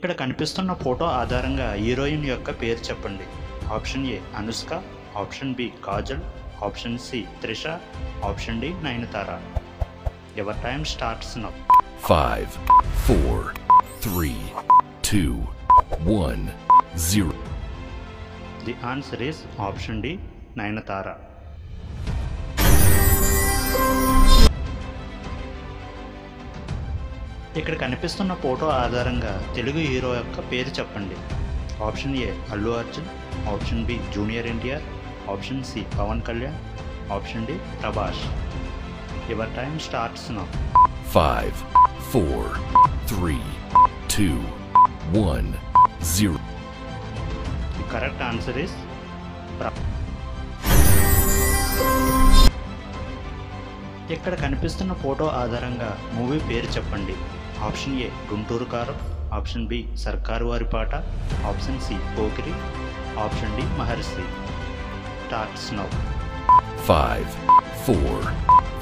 ఇక్కడ కనిపిస్తున్న ఫోటో ఆధారంగా హీరోయిన్ యొక్క పేరు చెప్పండి. Option A Anushka, option B Kajal, option C Trisha, option D Nayanthara. Your time starts now. 5, 4, 3, 2, 1, 0. The answer is option D Nayanthara. ఇక్కడ కనిపిస్తున్న ఫోటో ఆధారంగా తెలుగు హీరో యొక్క పేరు చెప్పండి. Option A Allu Arjun, option B junior NTR, option C Pavan Kalyan, option D Prabhas. Your time starts now. 5, 4, 3, 2, 1, 0. The correct answer is ఇక్కడ కనిపిస్తున్న photo ఆధారంగా movie పేరు చెప్పండి. ఆప్షన్ ఏ గుంటూరు కారం, option B Sarkaru Vaari Paata, option C Pokiri, option D Maharshi. Starts now. 5, 4,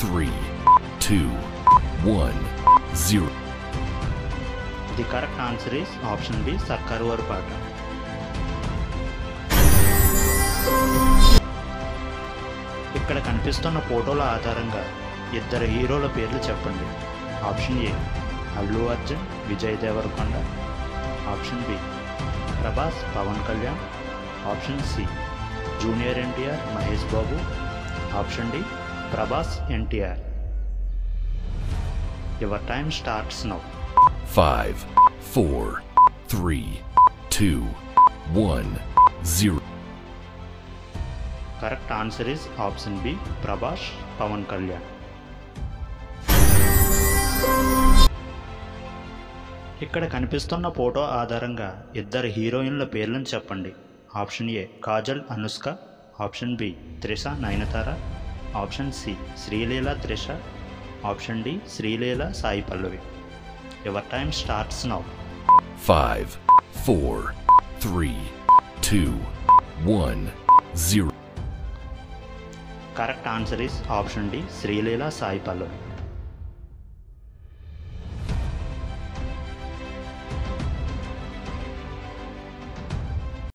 3, 2, 1, 0. The correct answer is option B Sarkaru Vaari పాట. ఇక్కడ కనిపిస్తున్న ఫోటోల ఆధారంగా ఇద్దరు హీరోల పేర్లు చెప్పండి. Option A Allu Arjun, Vijay Deverakonda, option B Prabhas, Pavan Kalyan, option C junior NTR, Mahesh Babu, option D Prabhas NTR. Your time starts now. 5, 4, 3, 2, 1, 0. Correct answer is option B Prabhas, Pavan Kalyan. ఇక్కడ కనిపిస్తున్న ఫోటో ఆధారంగా ఇద్దరు హీరోయిన్ల పేర్లను చెప్పండి. Option A Kajal Anushka, option B Trisha Nayanthara, option C Sreeleela Trisha, option D Sreeleela Sai Pallavi. Your time starts now. 5, 4, 3, 2, 1, 0. Correct answer is option D Sreeleela Sai Pallavi.